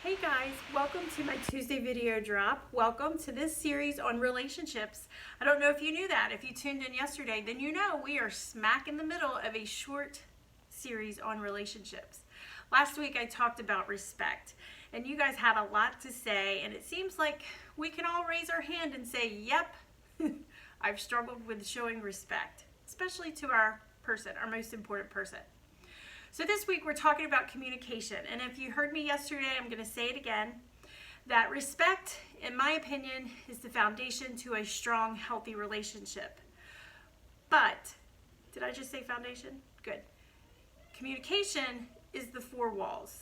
Hey guys, welcome to my Tuesday video drop. Welcome to this series on relationships. I don't know if you knew that. If you tuned in yesterday, then you know we are smack in the middle of a short series on relationships. Last week I talked about respect, and you guys had a lot to say, and it seems like we can all raise our hand and say, yep, I've struggled with showing respect, especially to our person, our most important person. So this week we're talking about communication, and if you heard me yesterday, I'm going to say it again, that respect, in my opinion, is the foundation to a strong, healthy relationship. But, did I just say foundation? Good. Communication is the four walls,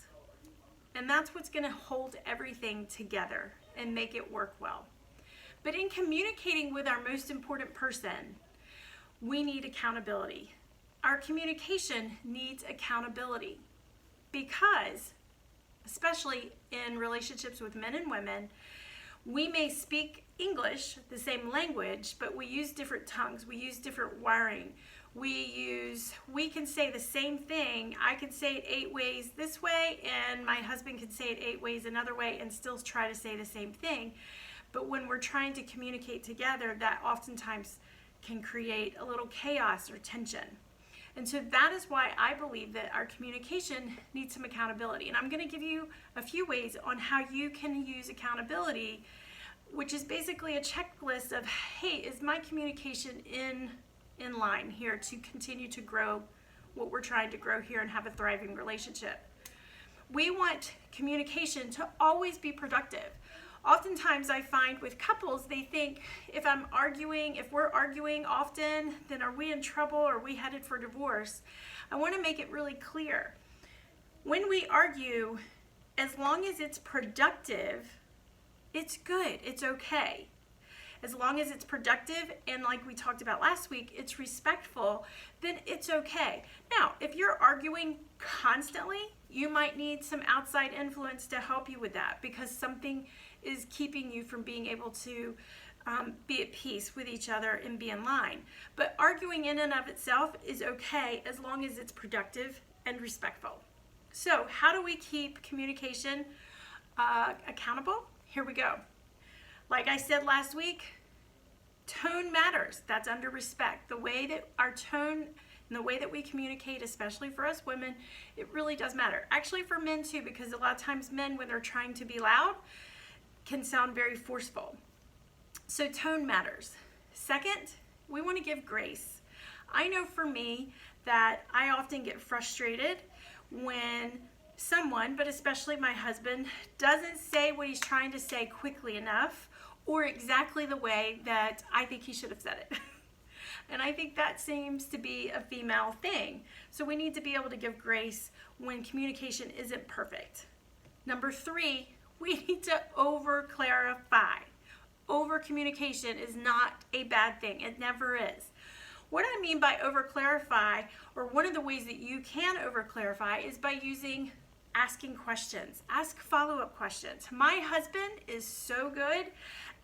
and that's what's going to hold everything together and make it work well. But in communicating with our most important person, we need accountability. Our communication needs accountability because, especially in relationships with men and women, we may speak English, the same language, but we use different tongues, we use different wiring. We can say the same thing. I can say it 8 ways this way, and my husband can say it 8 ways another way and still try to say the same thing. But when we're trying to communicate together, that oftentimes can create a little chaos or tension. And so that is why I believe that our communication needs some accountability. And I'm going to give you a few ways on how you can use accountability, which is basically a checklist of, hey, is my communication in line here to continue to grow what we're trying to grow here and have a thriving relationship? We want communication to always be productive. Oftentimes I find with couples, they think if we're arguing often, then are we in trouble? Or are we headed for divorce? I want to make it really clear. When we argue, as long as it's productive, it's good, it's okay. As long as it's productive and, like we talked about last week, it's respectful, then it's okay. Now, if you're arguing constantly, you might need some outside influence to help you with that because something is keeping you from being able to be at peace with each other and be in line. But arguing in and of itself is okay as long as it's productive and respectful. So how do we keep communication accountable? Here we go. Like I said last week, tone matters. That's under respect. The way that our tone and the way that we communicate, especially for us women, it really does matter. Actually for men too, because a lot of times men, when they're trying to be loud, can sound very forceful. So tone matters. Second, we want to give grace. I know for me that I often get frustrated when someone, but especially my husband, doesn't say what he's trying to say quickly enough or exactly the way that I think he should have said it. And I think that seems to be a female thing. So we need to be able to give grace when communication isn't perfect. Number 3, we need to over-clarify. Over-communication is not a bad thing. It never is. What I mean by over-clarify, or one of the ways that you can over-clarify, is by asking questions. Ask follow-up questions. My husband is so good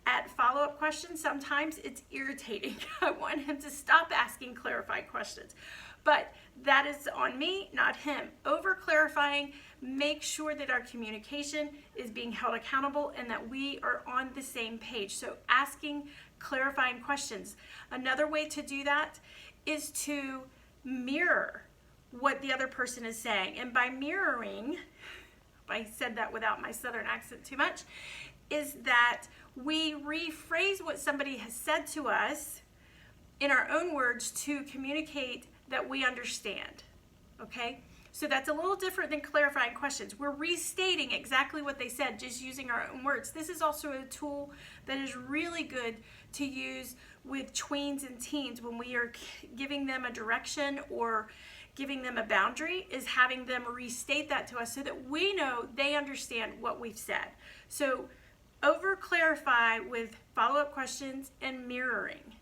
at follow-up questions. Sometimes it's irritating. I want him to stop asking clarifying questions. But that is on me, not him. Over-clarifying, make sure that our communication is being held accountable and that we are on the same page. So asking clarifying questions. Another way to do that is to mirror what the other person is saying. And by mirroring, if I said that without my southern accent too much, is that we rephrase what somebody has said to us in our own words to communicate that we understand. Okay? So that's a little different than clarifying questions. We're restating exactly what they said, just using our own words. This is also a tool that is really good to use with tweens and teens when we are giving them a direction or giving them a boundary, is having them restate that to us so that we know they understand what we've said. So over clarify with follow-up questions and mirroring.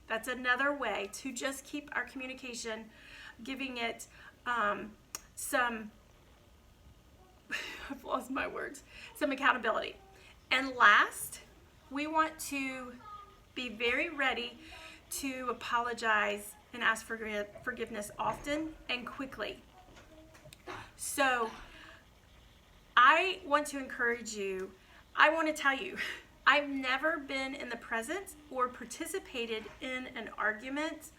That's another way to just keep our communication, giving it some, I've lost my words, some accountability. And last, we want to be very ready to apologize and ask for forgiveness often and quickly. So I want to encourage you. I want to tell you, I've never been in the presence or participated in an argument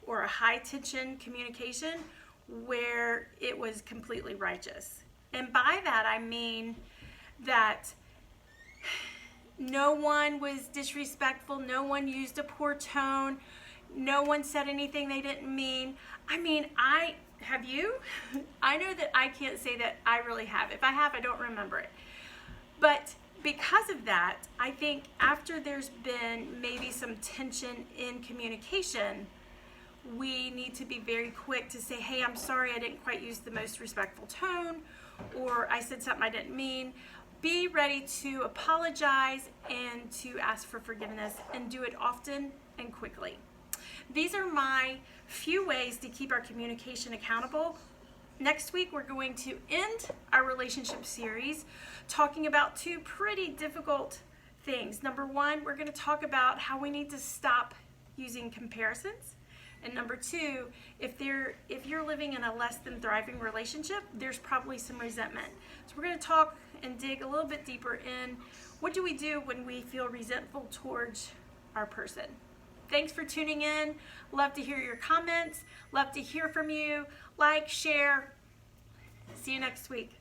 or a high tension communication where it was completely righteous. And by that, I mean that no one was disrespectful, no one used a poor tone, no one said anything they didn't mean. I mean, have you? I know that I can't say that I really have. If I have, I don't remember it. But because of that, I think after there's been maybe some tension in communication, we need to be very quick to say, hey, I'm sorry, I didn't quite use the most respectful tone, or I said something I didn't mean. Be ready to apologize and to ask for forgiveness, and do it often and quickly. These are my few ways to keep our communication accountable. Next week, we're going to end our relationship series talking about two pretty difficult things. Number one, we're going to talk about how we need to stop using comparisons. And number two, if you're living in a less than thriving relationship, there's probably some resentment. So we're going to talk and dig a little bit deeper in what do we do when we feel resentful towards our person. Thanks for tuning in. Love to hear your comments. Love to hear from you. Like, share. See you next week.